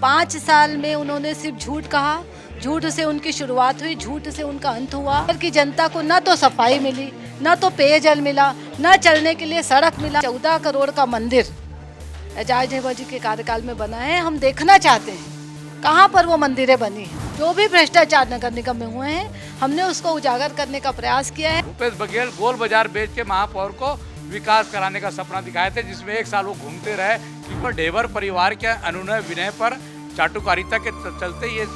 5 साल में उन्होंने सिर्फ झूठ कहा, झूठ से उनकी शुरुआत हुई, झूठ से उनका अंत हुआ। कि जनता को न तो सफाई मिली, न तो पेयजल मिला, न चलने के लिए सड़क मिला। 14 करोड़ का मंदिर एजाज ढेबर जी के कार्यकाल में बना है। हम देखना चाहते हैं कहाँ पर वो मंदिरें बनी हैं। जो भी भ्रष्टाचार नगर निगम में हुए हैं, हमने उसको उजागर करने का प्रयास किया है। भूपेश बघेल गोल बाजार बेच के महापौर को विकास कराने का सपना दिखाए थे, जिसमें 1 साल वो घूमते रहे। पर ढेबर परिवार के अनुनय विनय पर चाटुकारिता के चलते ये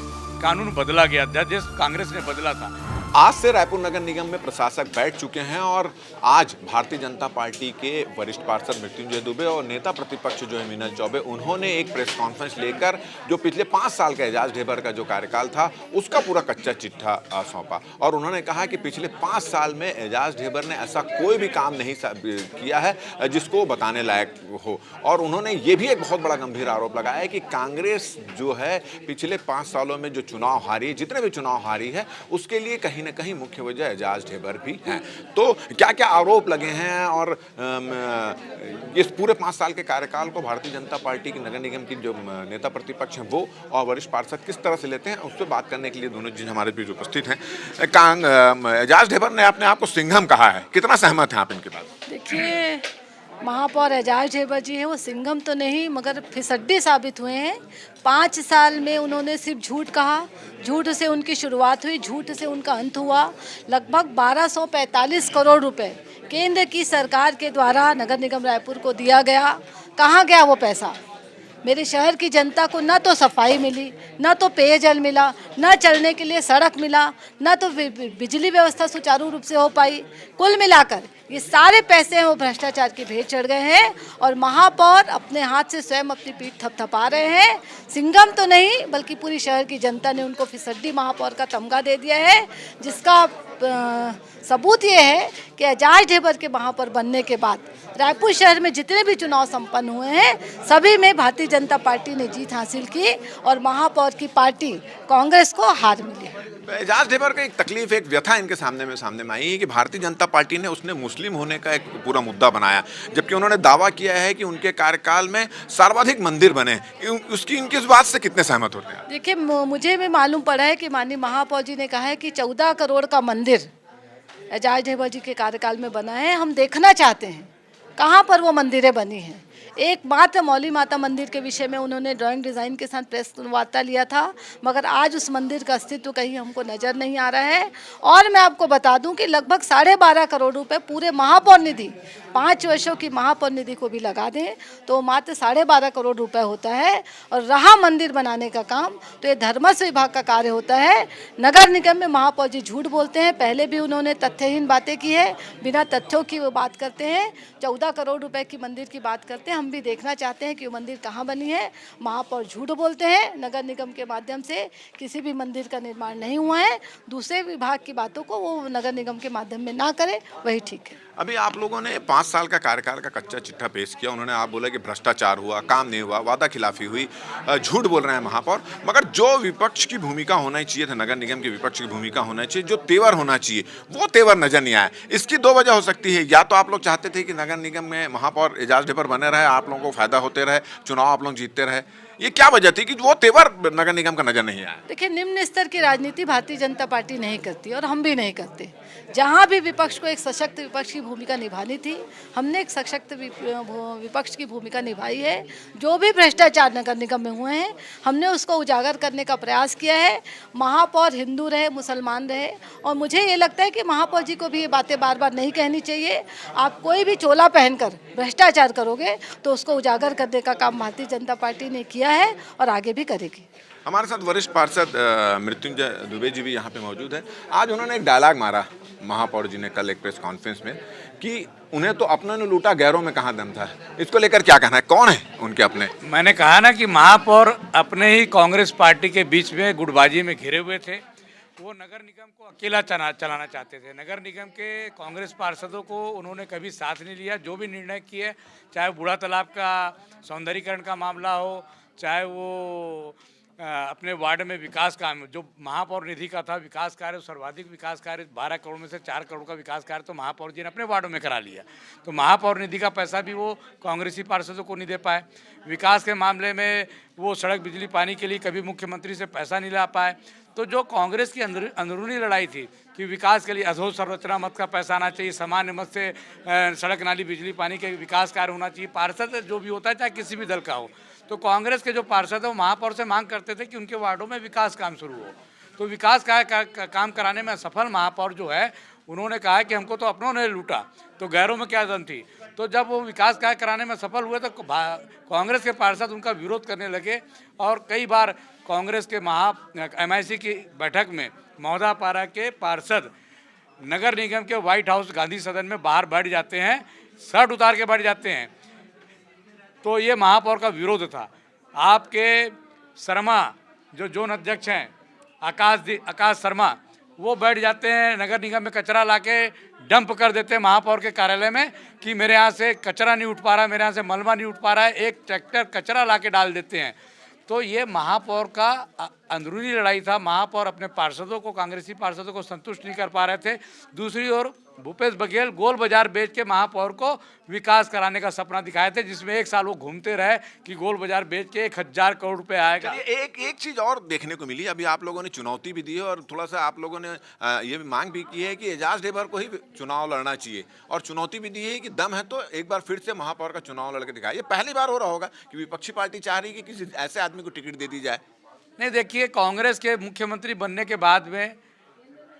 कानून बदला गया, जिस कांग्रेस ने बदला था। आज से रायपुर नगर निगम में प्रशासक बैठ चुके हैं और आज भारतीय जनता पार्टी के वरिष्ठ पार्षद मृत्युंजय दुबे और नेता प्रतिपक्ष जो है मीनल चौबे, उन्होंने एक प्रेस कॉन्फ्रेंस लेकर जो पिछले 5 साल का एजाज ढेबर का जो कार्यकाल था उसका पूरा कच्चा चिट्ठा सौंपा। और उन्होंने कहा कि पिछले 5 साल में एजाज ढेबर ने ऐसा कोई भी काम नहीं किया है जिसको बताने लायक हो। और उन्होंने ये भी एक बहुत बड़ा गंभीर आरोप लगाया है कि कांग्रेस जो है पिछले 5 सालों में जो चुनाव हारी, जितने भी चुनाव हारी है, उसके लिए कहीं न कहीं मुख्य वजह एजाज ढेबर भी हैं। तो क्या क्या आरोप लगे हैं और इस पूरे 5 साल के कार्यकाल को भारतीय जनता पार्टी की नगर निगम की जो नेता प्रतिपक्ष हैं वो और वरिष्ठ पार्षद किस तरह से लेते हैं, उस पर बात करने के लिए दोनों जी हमारे बीच उपस्थित हैं। एजाज ढेबर ने अपने आप को सिंघम कहा है, कितना सहमत हैं आप इनके बात? देखिए, महापौर एजाज ढेबर जी हैं, वो सिंघम तो नहीं मगर फिसड्डी साबित हुए हैं। 5 साल में उन्होंने सिर्फ झूठ कहा, झूठ से उनकी शुरुआत हुई, झूठ से उनका अंत हुआ। लगभग 1245 करोड़ रुपए केंद्र की सरकार के द्वारा नगर निगम रायपुर को दिया गया। कहाँ गया वो पैसा? मेरे शहर की जनता को न तो सफाई मिली, न तो पेयजल मिला, न चलने के लिए सड़क मिला, न तो बिजली व्यवस्था सुचारू रूप से हो पाई। कुल मिलाकर ये सारे पैसे हैं वो भ्रष्टाचार की भेंट चढ़ गए हैं और महापौर अपने हाथ से स्वयं अपनी पीठ थपथपा रहे हैं। सिंघम तो नहीं बल्कि पूरी शहर की जनता ने उनको फिसड्डी महापौर का तमगा दे दिया है, जिसका सबूत ये है कि एजाज ढेबर के महापौर बनने के बाद रायपुर शहर में जितने भी चुनाव संपन्न हुए हैं सभी में भारतीय जनता पार्टी ने जीत हासिल की और महापौर की पार्टी कांग्रेस को हार मिली। एजाज ढेबर का एक तकलीफ, एक व्यथा इनके सामने में आई है कि भारतीय जनता पार्टी ने उसने मुस्लिम होने का एक पूरा मुद्दा बनाया, जबकि उन्होंने दावा किया है कि उनके कार्यकाल में सर्वाधिक मंदिर बने। उसकी इनकी इस बात से कितने सहमत होते हैं? देखिए, मुझे भी मालूम पड़ा है कि माननीय महापौर जी ने कहा है कि 14 करोड़ का मंदिर एजाज ढेबर जी के कार्यकाल में बना है। हम देखना चाहते हैं कहाँ पर वो मंदिरें बनी हैं। एकमात्र मौली माता मंदिर के विषय में उन्होंने ड्राइंग डिज़ाइन के साथ प्रेस वार्ता लिया था, मगर आज उस मंदिर का अस्तित्व कहीं हमको नज़र नहीं आ रहा है। और मैं आपको बता दूं कि लगभग 12.5 करोड़ रुपए पूरे महापौर निधि, 5 वर्षों की महापौर निधि को भी लगा दें तो मात्र 12.5 करोड़ रुपए होता है। और रहा मंदिर बनाने का काम, तो ये धर्मस्व विभाग का कार्य होता है। नगर निगम में महापौर जी झूठ बोलते हैं, पहले भी उन्होंने तथ्यहीन बातें की है, बिना तथ्यों की वो बात करते हैं। 14 करोड़ रुपए की मंदिर की बात करते हैं। हम भी देखना चाहते हैं कि वो मंदिर कहाँ बनी है। महापौर झूठ बोलते हैं, नगर निगम के माध्यम से किसी भी मंदिर का निर्माण नहीं हुआ है। दूसरे विभाग की बातों को वो नगर निगम के माध्यम में ना करे, वही ठीक है। अभी आप लोगों ने 5 साल का कार्यकाल का कच्चा चिट्ठा पेश किया। उन्होंने आप बोला कि भ्रष्टाचार हुआ, काम नहीं हुआ, वादा खिलाफी हुई, झूठ बोल रहे हैं महापौर। मगर जो विपक्ष की भूमिका होना चाहिए था, नगर निगम के विपक्ष की भूमिका होना चाहिए, जो तेवर होना चाहिए, वो तेवर नजर नहीं आया। इसकी 2 वजह हो सकती है। या तो आप लोग चाहते थे कि नगर निगम में महापौर एजाज ढेबर बने रहे, आप लोगों को फायदा होते रहे, चुनाव आप लोग जीतते रहे। ये क्या वजह थी कि वो तेवर नगर निगम का नजर नहीं आया? देखिए, निम्न स्तर की राजनीति भारतीय जनता पार्टी नहीं करती और हम भी नहीं करते। जहाँ भी विपक्ष को एक सशक्त विपक्ष की भूमिका निभानी थी, हमने एक सशक्त विपक्ष की भूमिका निभाई है। जो भी भ्रष्टाचार नगर निगम में हुए हैं, हमने उसको उजागर करने का प्रयास किया है। महापौर हिंदू रहे, मुसलमान रहे, और मुझे ये लगता है कि महापौर जी को भी ये बातें बार बार नहीं कहनी चाहिए। आप कोई भी चोला पहनकर भ्रष्टाचार करोगे तो उसको उजागर करने का काम भारतीय जनता पार्टी ने किया है और आगे भी करेगी। हमारे साथ वरिष्ठ पार्षद मृत्युंजय दुबे जी भी यहाँ पे मौजूद है। आज उन्होंने एक डायलॉग मारा महापौर जी ने कल एक प्रेस कॉन्फ्रेंस में कि उन्हें तो अपनों ने लूटा, गैरों में कहाँ दम था। इसको लेकर क्या कहना है? कौन है उनके अपने? मैंने कहा ना कि महापौर अपने ही कांग्रेस पार्टी के बीच में गुटबाजी में घिरे हुए थे। वो नगर निगम को अकेला चलाना चाहते थे। नगर निगम के कांग्रेस पार्षदों को उन्होंने कभी साथ नहीं लिया। जो भी निर्णय किए, चाहे बूढ़ा तालाब का सौंदर्यीकरण का मामला हो, चाहे वो अपने वार्ड में विकास काम जो महापौर निधि का था विकास कार्य, सर्वाधिक विकास कार्य 12 करोड़ में से 4 करोड़ का विकास कार्य तो महापौर जी ने अपने वार्डों में करा लिया। तो महापौर निधि का पैसा भी वो कांग्रेसी पार्षदों को नहीं दे पाए। विकास के मामले में वो सड़क, बिजली, पानी के लिए कभी मुख्यमंत्री से पैसा नहीं ला पाए। तो जो कांग्रेस की अंदरूनी लड़ाई थी कि विकास के लिए अधो संरचना मत का पैसा आना चाहिए, सामान्य मत से सड़क, नाली, बिजली, पानी के विकास कार्य होना चाहिए, पार्षद जो भी होता है चाहे किसी भी दल का हो, तो कांग्रेस के जो पार्षद है वो महापौर से मांग करते थे कि उनके वार्डों में विकास काम शुरू हो। तो विकास काम कराने में सफल महापौर जो है उन्होंने कहा कि हमको तो अपनों ने लूटा तो गैरों में क्या दम थी। तो जब वो विकास कार्य कराने में सफल हुए तो कांग्रेस के पार्षद उनका विरोध करने लगे और कई बार कांग्रेस के MIC की बैठक में महोदापारा के पार्षद नगर निगम के व्हाइट हाउस गांधी सदन में बाहर बैठ जाते हैं, शर्ट उतार के बैठ जाते हैं। तो ये महापौर का विरोध था। आपके शर्मा जो जोन अध्यक्ष हैं आकाश शर्मा, वो बैठ जाते हैं नगर निगम में कचरा लाके डंप कर देते हैं महापौर के कार्यालय में कि मेरे यहाँ से कचरा नहीं उठ पा रहा है, मेरे यहाँ से मलबा नहीं उठ पा रहा है, एक ट्रैक्टर कचरा लाके डाल देते हैं। तो ये महापौर का अंदरूनी लड़ाई था। महापौर अपने पार्षदों को, कांग्रेसी पार्षदों को संतुष्ट नहीं कर पा रहे थे। दूसरी ओर भूपेश बघेल गोल बाजार बेच के महापौर को विकास कराने का सपना दिखाए थे, जिसमें एक साल वो घूमते रहे कि गोल बाजार बेच के 1000 करोड़ रुपए आएगा। एक चीज और देखने को मिली, अभी आप लोगों ने चुनौती भी दी है और थोड़ा सा आप लोगों ने ये भी मांग भी की है कि एजाज ढेबर को ही चुनाव लड़ना चाहिए और चुनौती भी दी है कि दम है तो एक बार फिर से महापौर का चुनाव लड़के दिखाए। ये पहली बार हो रहा होगा कि विपक्षी पार्टी चाह रही है कि किसी ऐसे आदमी को टिकट दे दी जाए। नहीं, देखिए, कांग्रेस के मुख्यमंत्री बनने के बाद में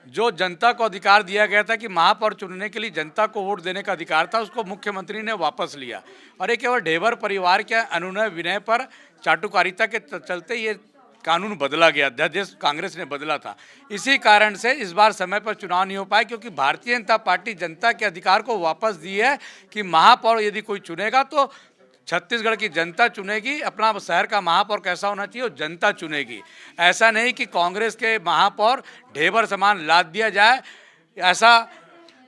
जो जनता को अधिकार दिया गया था कि महापौर चुनने के लिए जनता को वोट देने का अधिकार था, उसको मुख्यमंत्री ने वापस लिया और ये केवल ढेबर परिवार के अनुनय विनय पर चाटुकारिता के चलते ये कानून बदला गया, अध्यादेश कांग्रेस ने बदला था। इसी कारण से इस बार समय पर चुनाव नहीं हो पाए, क्योंकि भारतीय जनता पार्टी जनता के अधिकार को वापस दी है कि महापौर यदि कोई चुनेगा तो छत्तीसगढ़ की जनता चुनेगी। अपना शहर का महापौर कैसा होना चाहिए वो जनता चुनेगी। ऐसा नहीं कि कांग्रेस के महापौर ढेबर समान लाद दिया जाए, ऐसा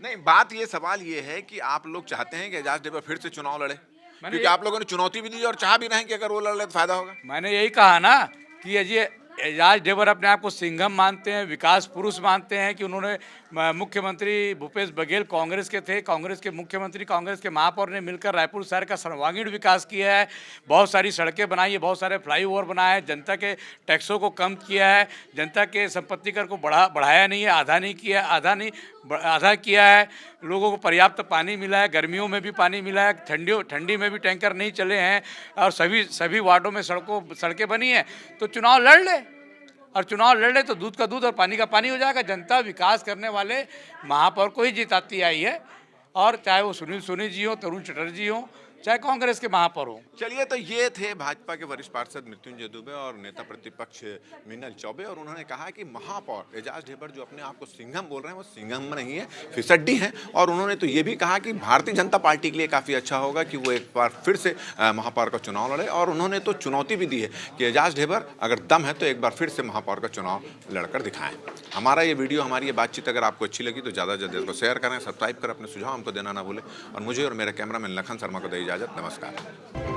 नहीं। बात ये, सवाल ये है कि आप लोग चाहते हैं कि एजाज ढेबर फिर से चुनाव लड़े, क्योंकि आप लोगों ने चुनौती भी दी और चाह भी रहे हैं कि अगर वो लड़ ले तो फायदा होगा। मैंने यही कहा ना कि ये एजाज ढेबर अपने आप को सिंघम मानते हैं, विकास पुरुष मानते हैं कि उन्होंने मुख्यमंत्री भूपेश बघेल कांग्रेस के थे, कांग्रेस के मुख्यमंत्री, कांग्रेस के महापौर ने मिलकर रायपुर शहर का सर्वांगीण विकास किया है, बहुत सारी सड़कें बनाई है, बहुत सारे फ्लाईओवर बनाए हैं, जनता के टैक्सों को कम किया है, जनता के संपत्ति कर को बढ़ाया नहीं है, आधा किया है, लोगों को पर्याप्त पानी मिला है, गर्मियों में भी पानी मिला है, ठंडी में भी टैंकर नहीं चले हैं और सभी वार्डों में सड़कें बनी हैं। तो चुनाव लड़ ले और चुनाव लड़ ले तो दूध का दूध और पानी का पानी हो जाएगा। जनता विकास करने वाले महापौर को ही जिताती आई है, और चाहे वो सुनील सोनी जी हो, तरुण चटर्जी हो, चाहे कांग्रेस के महापौर हो। चलिए, तो ये थे भाजपा के वरिष्ठ पार्षद मृत्युंजय दुबे और नेता प्रतिपक्ष मीनल चौबे, और उन्होंने कहा कि महापौर एजाज ढेबर जो अपने आप को सिंघम बोल रहे हैं वो सिंघम नहीं है, फिसड्डी है। और उन्होंने तो ये भी कहा कि भारतीय जनता पार्टी के लिए काफ़ी अच्छा होगा कि वो एक बार फिर से महापौर का चुनाव लड़े, और उन्होंने तो चुनौती भी दी है कि एजाज ढेबर अगर दम है तो एक बार फिर से महापौर का चुनाव लड़कर दिखाएं। हमारा ये वीडियो, हमारी ये बातचीत अगर आपको अच्छी लगी तो ज़्यादा से ज़्यादा इसको शेयर करें, सब्सक्राइब करें, अपने सुझाव हमको देना ना भूलें, और मुझे और मेरे कैमरामैन लखन शर्मा को दे इजाज़त। नमस्कार।